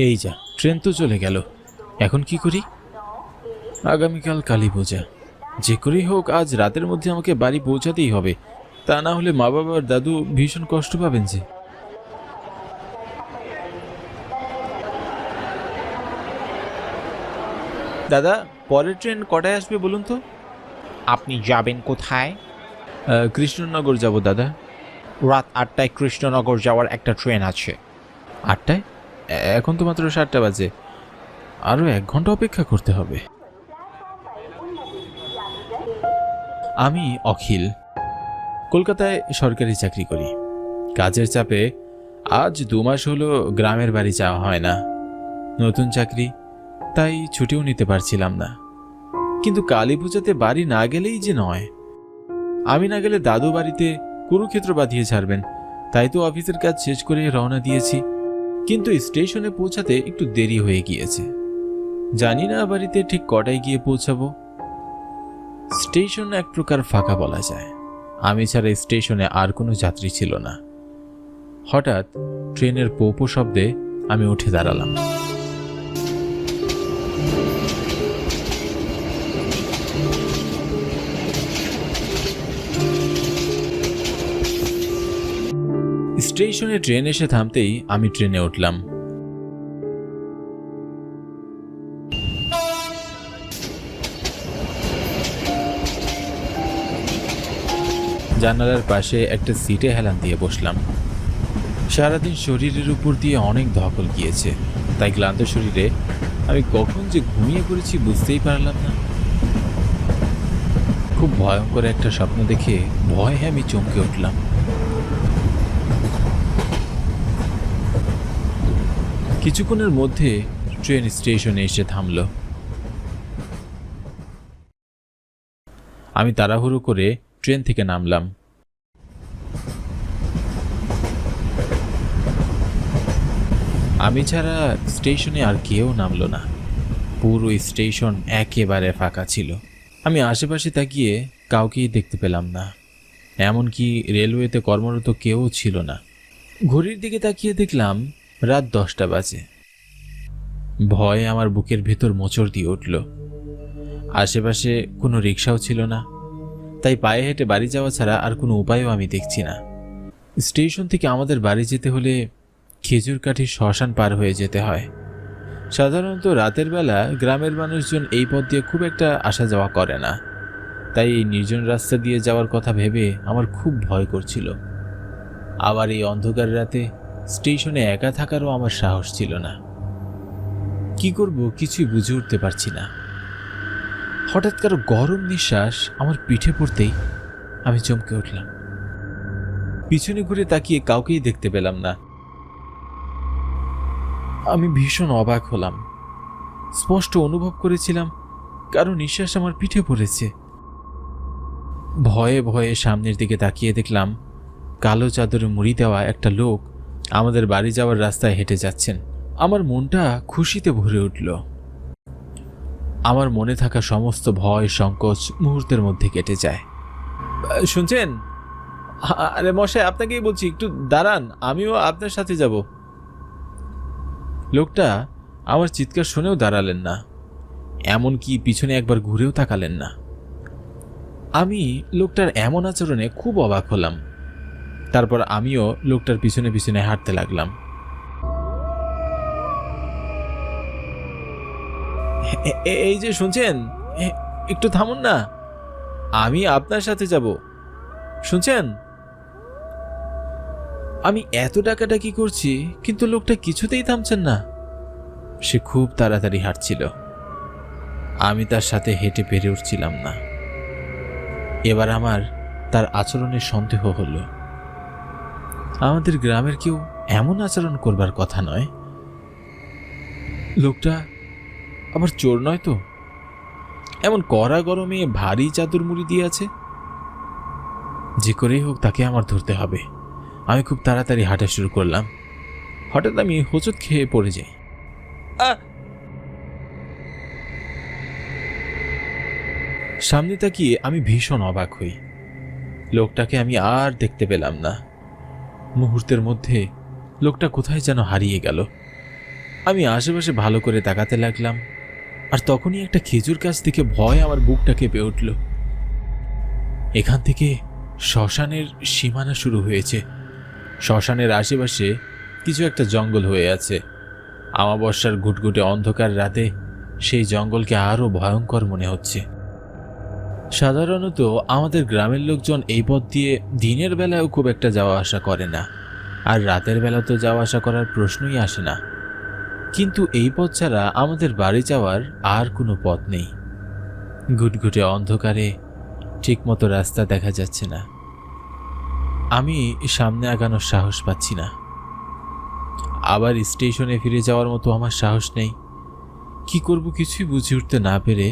এই যা, ট্রেন তো চলে গেল। এখন কি করি? আগামীকাল কালী পূজা, যে করেই হোক আজ রাতের মধ্যে আমাকে বাড়ি পৌঁছাতেই হবে, তা না হলে মা বাবার দাদু ভীষণ কষ্ট পাবেন যে। দাদা, পরের ট্রেন কটায় আসবে বলুন তো? আপনি যাবেন কোথায়? কৃষ্ণনগর যাব দাদা। রাত 8টায় কৃষ্ণনগর যাওয়ার একটা ট্রেন আছে। 8টায়? এখন তো মাত্র 7টা বাজে, আরও 1 ঘন্টা অপেক্ষা করতে হবে। আমি অখিল, কলকাতায় সরকারি চাকরি করি। কাজের চাপে আজ 2 মাস হলো গ্রামের বাড়ি যাওয়া হয় না। নতুন চাকরি, তাই ছুটিও নিতে পারছিলাম না। কিন্তু কালী পূজাতে বাড়ি না গেলেই যে নয়। আমি না গেলে দাদু বাড়িতে কুরুক্ষেত্র বাঁধিয়ে ছাড়বেন, তাই তো অফিসের কাজ শেষ করে রওনা দিয়েছি। কিন্তু স্টেশনে পৌঁছাতে একটু দেরি হয়ে গিয়েছে। জানি না বাড়িতে ঠিক কটায় গিয়ে পৌঁছাবো। স্টেশন এক প্রকার ফাঁকা বলা যায়। আমি ছাড়া স্টেশনে আর কোনো যাত্রী ছিল না। হঠাৎ ট্রেনের পোপো শব্দে আমি উঠে দাঁড়ালাম। স্টেশনে ট্রেন এসে থামতেই আমি ট্রেনে উঠলাম। জানালার পাশে একটা সিটে হেলান দিয়ে বসলাম। সারাদিন শরীরের উপর দিয়ে অনেক ধকল গিয়েছে, তাই ক্লান্ত শরীরে আমি কখন যে ঘুমিয়ে পড়েছি বুঝতেই পারলাম না। খুব ভয়ঙ্কর একটা স্বপ্ন দেখে ভয়ে আমি চমকে উঠলাম। কিছুক্ষণের মধ্যে ট্রেন স্টেশনে এসে থামল। আমি তাড়াহুড়ো করে ট্রেন থেকে নামলাম। আমি ছাড়া স্টেশনে আর কেউ নামল না। পুরো স্টেশন একেবারে ফাঁকা ছিল। আমি আশেপাশে তাকিয়ে কাউকেই দেখতে পেলাম না, এমনকি রেলওয়েতে কর্মরত কেউ ছিল না। ঘড়ির দিকে তাকিয়ে দেখলাম রাত 10টা বাজে। ভয়ে আমার বুকের ভেতর মোচড় দিয়ে উঠল। আশেপাশে কোনো রিক্সাও ছিল না, তাই পায়ে হেঁটে বাড়ি যাওয়া ছাড়া আর কোনো উপায়ও আমি দেখছি না। স্টেশন থেকে আমাদের বাড়ি যেতে হলে খেজুরকাঠির শ্মশান পার হয়ে যেতে হয়। সাধারণত রাতের বেলা গ্রামের মানুষজন এই পথ দিয়ে খুব একটা আসা যাওয়া করে না, তাই এই নির্জন রাস্তা দিয়ে যাওয়ার কথা ভেবে আমার খুব ভয় করছিল। আবার এই অন্ধকার রাতে স্টেশনে একা থাকারও আমার সাহস ছিল না। কি করব কিছুই বুঝে উঠতে পারছি না। হঠাৎ কারো গরম নিঃশ্বাস আমার পিঠে পড়তেই আমি চমকে উঠলাম। পিছনে ঘুরে তাকিয়ে কাউকেই দেখতে পেলাম না। আমি ভীষণ অবাক হলাম। স্পষ্ট অনুভব করেছিলাম কারো নিঃশ্বাস আমার পিঠে পড়েছে। ভয়ে ভয়ে সামনের দিকে তাকিয়ে দেখলাম কালো চাদরে মুড়ি দেওয়া একটা লোক আমাদের বাড়ি যাওয়ার রাস্তায় হেঁটে যাচ্ছেন। আমার মনটা খুশিতে ভরে উঠল। আমার মনে থাকা সমস্ত ভয় সংকোচ মুহূর্তের মধ্যে কেটে যায়। শুনছেন? আরে মশাই, আপনাকেই বলছি, একটু দাঁড়ান, আমিও আপনার সাথে যাব। লোকটা আমার চিৎকার শুনেও দাঁড়ালেন না, এমনকি পিছনে একবার ঘুরেও তাকালেন না। আমি লোকটার এমন আচরণে খুব অবাক হলাম। তারপর আমিও লোকটার পিছনে পিছনে হাঁটতে লাগলাম। এই যে শুনছেন, একটু থামুন না, আমি আপনার সাথে যাব, শুনছেন? আমি এত ডাকাডাকি করছি, কিন্তু লোকটা কিছুতেই থামছেন না। সে খুব তাড়াতাড়ি হাঁটছিল। আমি তার সাথে হেঁটে পেরে উঠছিলাম না। এবার আমার তার আচরণের সন্দেহ হলো। আমাদের গ্রামের কেউ এমন আচরণ করবার কথা নয়। লোকটা আবার চোর নয় তো? এমন কড়া গরমে ভারী চাদর মুড়ি দিয়ে আছে। যে করেই হোক তাকে আমার ধরতে হবে। আমি খুব তাড়াতাড়ি হাঁটা শুরু করলাম। হঠাৎ আমি হোঁচট খেয়ে পড়ে যাই। সামনে তাকিয়ে আমি ভীষণ অবাক হই। লোকটাকে আমি আর দেখতে পেলাম না। মুহূর্তের মধ্যে লোকটা কোথায় যেন হারিয়ে গেল। আমি আশেপাশে ভালো করে তাকাতে লাগলাম, আর তখনই একটা খেজুর গাছ থেকে ভয় আমার বুকটা কেঁপে উঠল। এখান থেকে শ্মশানের সীমানা শুরু হয়েছে। শ্মশানের আশেপাশে কিছু একটা জঙ্গল হয়ে আছে। আমাবস্যার ঘুটঘুটে অন্ধকার রাতে সেই জঙ্গলকে আরও ভয়ঙ্কর মনে হচ্ছে। সাধারণত আমাদের গ্রামের লোকজন এই পথ দিয়ে দিনের বেলায়ও খুব একটা যাওয়া আসা করে না, আর রাতের বেলা তো যাওয়া আসা করার প্রশ্নই আসে না। কিন্তু এই পথ ছাড়া আমাদের বাড়ি যাওয়ার আর কোনো পথ নেই। ঘুটঘুটে অন্ধকারে ঠিকমতো রাস্তা দেখা যাচ্ছে না। আমি সামনে আগানোর সাহস পাচ্ছি না। আবার স্টেশনে ফিরে যাওয়ার মতো আমার সাহস নেই। কি করব কিছুই বুঝে উঠতে না পেরে,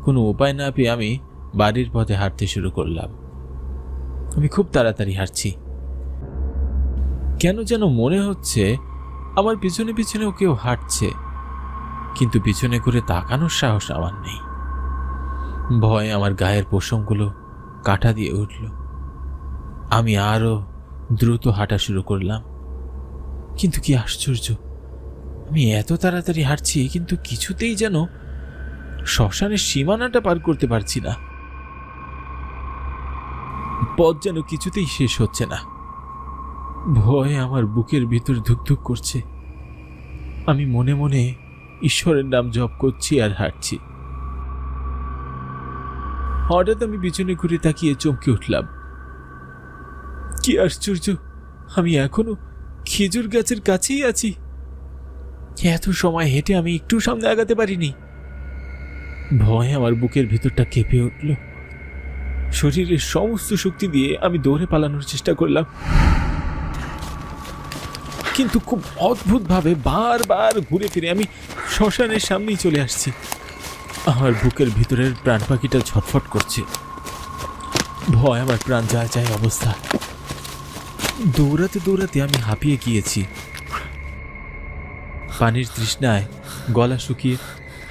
কোনো উপায় না পেয়ে আমি বাড়ির পথে হাঁটতে শুরু করলাম। আমি খুব তাড়াতাড়ি হাঁটছি। কেন যেন মনে হচ্ছে আমার পিছনে পিছনেও কেউ হাঁটছে, কিন্তু পিছনে করে তাকানোর সাহস আমার নেই। ভয়ে আমার গায়ের পশমগুলো কাঁটা দিয়ে উঠল। আমি আরও দ্রুত হাঁটা শুরু করলাম। কিন্তু কি আশ্চর্য, আমি এত তাড়াতাড়ি হাঁটছি কিন্তু কিছুতেই যেন শ্মশানের সীমানাটা পার করতে পারছি না। পথ যেন কিছুতেই শেষ হচ্ছে না। ভয়ে আমার বুকের ভিতর ধুকধুক করছে। আমি মনে মনে ঈশ্বরের নাম জপ করছি আর হাঁটছি। হঠাৎ আমি পিছনে ঘুরে তাকিয়ে চমকে উঠলাম। কি আশ্চর্য, আমি এখনো খেজুর গাছের কাছেই আছি। এত সময় হেঁটে আমি একটু সামনে আগাতে পারিনি। ভয়ে আমার বুকের ভেতরটা কেঁপে উঠল। শরীরের সমস্ত শক্তি দিয়ে আমি দৌড়ে পালানোর চেষ্টা করলাম, কিন্তু খুব অদ্ভুতভাবে বারবার ঘুরে ফিরে আমি শ্মশানের সামনেই চলে আসছি। আমার বুকের ভিতরের প্রাণ পাখিটা ছটফট করছে। ভয় আমার প্রাণ যায় যায় অবস্থা। দৌড়াতে দৌড়াতে আমি হাঁপিয়ে গিয়েছি। পানির তৃষ্ণায় গলা শুকিয়ে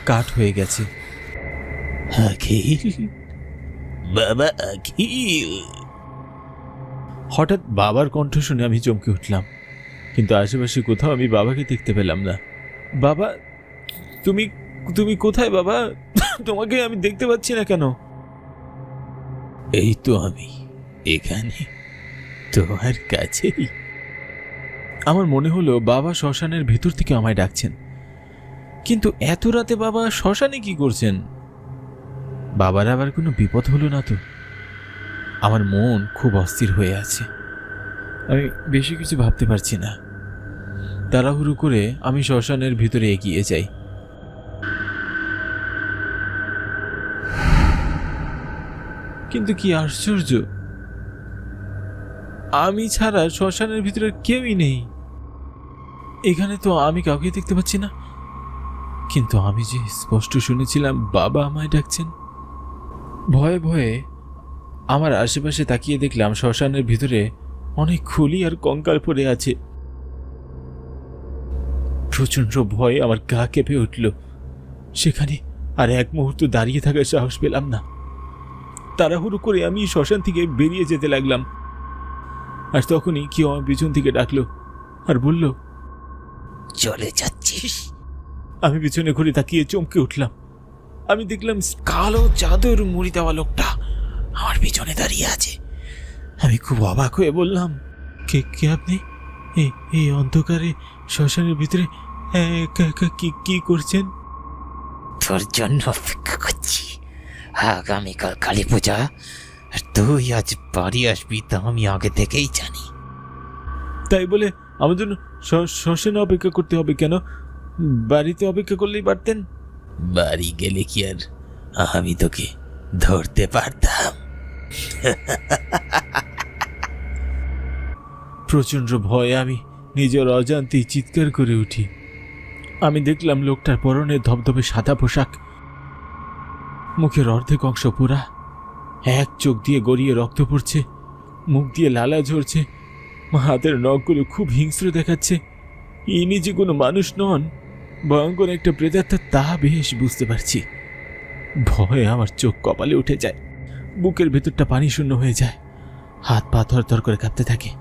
কাঠ হয়ে গেছে। আখিল, বাবা আখিল। হঠাৎ বাবার কণ্ঠ শুনে আমি চমকে উঠলাম, কিন্তু আশেপাশে কোথাও আমি বাবাকে দেখতে পেলাম না। বাবা, তুমি তুমি কোথায় বাবা? তোমাকে আমি দেখতে পাচ্ছি না কেন? এই তো আমি এখানে, তোমার কাছেই। আমার মনে হলো বাবা শ্মশানের ভেতর থেকে আমায় ডাকছেন, কিন্তু এত রাতে বাবা শ্মশানে কি করছেন? বাবার আবার কোনো বিপদ হলো না তো? আমার মন খুব অস্থির হয়ে আছে। আমি বেশি কিছু ভাবতে পারছি না। তাড়াহুড়ো করে আমি শ্মশানের ভিতরে এগিয়ে যাই। কিন্তু কি আশ্চর্য, আমি ছাড়া শ্মশানের ভিতরে কেউই নেই। এখানে তো আমি কাউকে দেখতে পাচ্ছি না, কিন্তু আমি যে স্পষ্ট শুনেছিলাম বাবা আমায় ডাকছেন। ভয়ে ভয়ে আমার আশেপাশে তাকিয়ে দেখলাম শ্মশানের ভিতরে অনেক খুলি আর কঙ্কাল পড়ে আছে। প্রচন্ড ভয়ে আমার গা কেঁপে উঠল। সেখানে আর এক মুহূর্ত দাঁড়িয়ে থাকার সাহস পেলাম না। তাড়াহুড়ো করে আমি শ্মশান থেকে বেরিয়ে যেতে লাগলাম। আর তখনই কেউ আমার পিছন থেকে ডাকলো আর বলল, চলে যাচ্ছিস? আমি পিছনে ঘুরে তাকিয়ে চমকে উঠলাম। আমি দেখলাম কালো চাদর মুড়ি দেওয়া লোকটা আমার পিছনে দাঁড়িয়ে আছে। আমি খুব অবাক হয়ে বললাম, কে কে আপনি? এই অন্ধকারে শ্মশানের ভিতরে একা একা কি করছেন? তোর জন্য অপেক্ষা করছি। আগামীকাল কালী পূজা, আর তুই আজ বাড়ি আসবি তা আমি আগে থেকেই জানি। তাই বলে আমার জন্য শ্মশানে অপেক্ষা করতে হবে কেন? বাড়িতে অপেক্ষা করলেই পারতেন। বাড়ি গেলে কি আর আমি তোকে ধরতে পারতাম? প্রচন্ড ভয়ে আমি নিজের অজান্তেই চিৎকার করে উঠি। আমি দেখলাম লোকটার পরনে ধবধবে সাদা পোশাক, মুখের অর্ধেক অংশ পোড়া, এক চোখ দিয়ে গড়িয়ে রক্ত পড়ছে, মুখ দিয়ে লালা ঝরছে, হাতের নখগুলো খুব হিংস্র দেখাচ্ছে। ইনি যে কোনো মানুষ নন, ভয়ঙ্কর একটা প্রেতাত্মা, তা বেশ বুঝতে পারছি। ভয়ে আমার চোখ কপালে উঠে যায়, বুকের ভেতরটা পানি শূন্য হয়ে যায়, হাত পা থরথর করে কাঁপতে থাকে।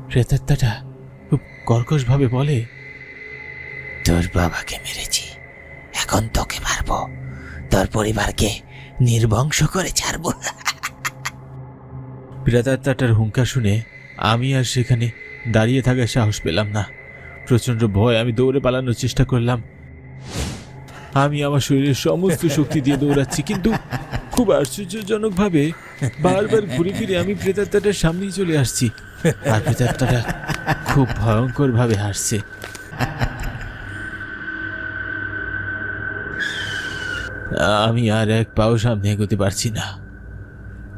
প্রেতাত্মাটা খুব কর্কশভাবে বলে, তোর বাবাকে মেরেছি, এখন তোকে মারবো, তোর পরিবারকে নির্বংশ করে ছাড়বো। প্রেতাত্মাটার হুঙ্কার শুনে আমি আর সেখানে দাঁড়িয়ে থাকার সাহস পেলাম না। প্রচণ্ড ভয়, আমি দৌড়ে পালানোর চেষ্টা করলাম। আমি আমার শরীরের সমস্ত শক্তি দিয়ে দৌড়াচ্ছি, কিন্তু খুব আশ্চর্যজনকভাবে বারবার ঘুরে ফিরে আমি প্রেতাত্মাটার সামনেই চলে আসছি, আর প্রেতাত্মাটা খুব ভয়ঙ্করভাবে হাসছে। আমি আর এক পাও সামনে এগোতে পারছি না।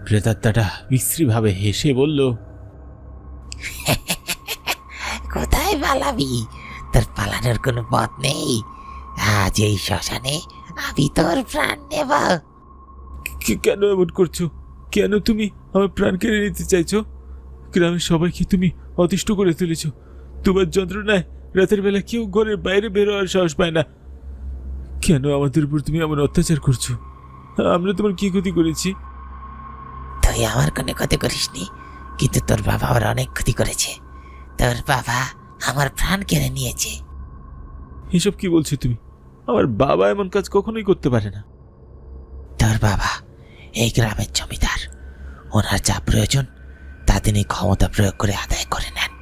প্রেতাত্মাটা বিশ্রীভাবে হেসে বলল, কোথায় পালাবি? তোর পালানোর কোনো পথ নেই। আজ এই শ্মশানে আমি তোর প্রাণ নেব। কেন এমন করছো? কেন তুমি আমার প্রাণ কেড়ে নিতে চাইছো? গ্রামের সবাইকে তুমি অতিষ্ঠ করে তুলেছ। তোমার যন্ত্রণায় রাতের বেলা কেউ ঘরের বাইরে বের হওয়ার সাহস পায় না। কেন আমাদের উপর তুমি এমন অত্যাচার করছো? আমরা তোমার কি ক্ষতি করেছি? তুই আমার কোনো ক্ষতি করিসনি, কিন্তু তোর বাবা আমার অনেক ক্ষতি করেছে। তোর বাবা আমার প্রাণ কেড়ে নিয়েছে। এসব কি বলছো তুমি? আমার বাবা এমন কাজ কখনোই করতে পারে না। তোর বাবা এই গ্রামের জমিদার। ওনার যা প্রয়োজন তা তিনি ক্ষমতা প্রয়োগ করে আদায় করে নেন।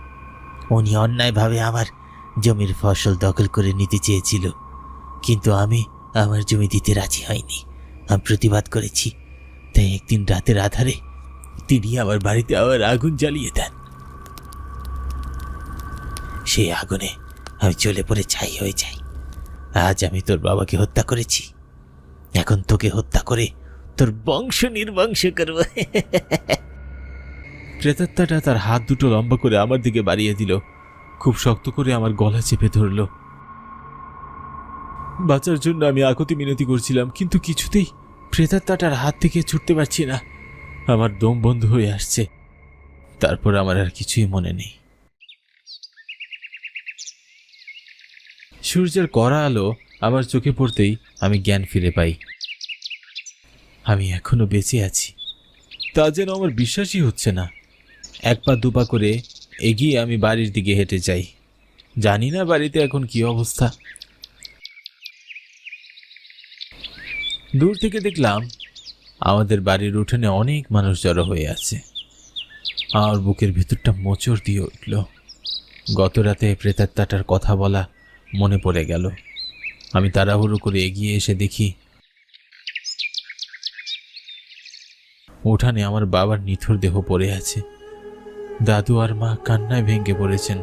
উনি অন্যায়ভাবে আমার জমির ফসল দখল করে নিতে চেয়েছিল, কিন্তু আমি আমার জমি দিতে রাজি হইনি। আমি প্রতিবাদ করেছি, তাই একদিন রাতের আধারে তিনি আমার বাড়িতে আবার আগুন জ্বালিয়ে দেন। সেই আগুনে আমি জ্বলে পড়ে ছাই হয়ে যাই। আজ আমি তোর বাবাকে হত্যা করেছি, এখন তোকে হত্যা করে তোর বংশ নির্বংশ করব। প্রেতাত্মাটা তার হাত দুটো লম্বা করে আমার দিকে বাড়িয়ে দিল, খুব শক্ত করে আমার গলা চেপে ধরল। বাঁচার জন্য আমি আকুতি মিনতি করছিলাম, কিন্তু কিছুতেই প্রেতাত্মাটার হাত থেকে ছুটতে পারছি না। আমার দম বন্ধ হয়ে আসছে। তারপর আমার আর কিছুই মনে নেই। সূর্যের কড়া আলো আমার চোখে পড়তেই আমি জ্ঞান ফিরে পাই। আমি এখনো বেঁচে আছি, তা যেন আমার বিশ্বাসই হচ্ছে না। এক পা দুপা করে এগিয়ে আমি বাড়ির দিকে হেঁটে যাই। জানি না বাড়িতে এখন কি অবস্থা। দূর থেকে দেখলাম আমাদের বাড়ির উঠোনে অনেক মানুষ জড়ো হয়ে আছে। আমার বুকের ভেতরটা মোচড় দিয়ে উঠল। গত রাতে প্রেতাত্মাটার কথা বলা মনে পড়ে গেল। আমি তাড়াহুড়ো করে এগিয়ে এসে দেখি উঠানে আমার বাবার নিথর দেহ পড়ে আছে। দাদু আর মা কান্নায় ভেঙে পড়েছেন।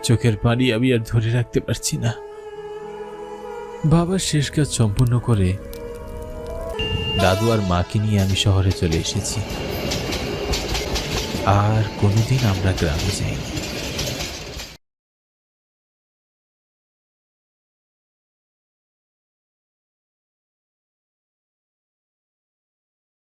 চোখের পানি আমি আর ধরে রাখতে পারছি না। বাবার শেষ কাজ সম্পূর্ণ করে দাদু আর মাকে নিয়ে আমি শহরে চলে এসেছি। আর কোনোদিন আমরা গ্রামে যাইনি।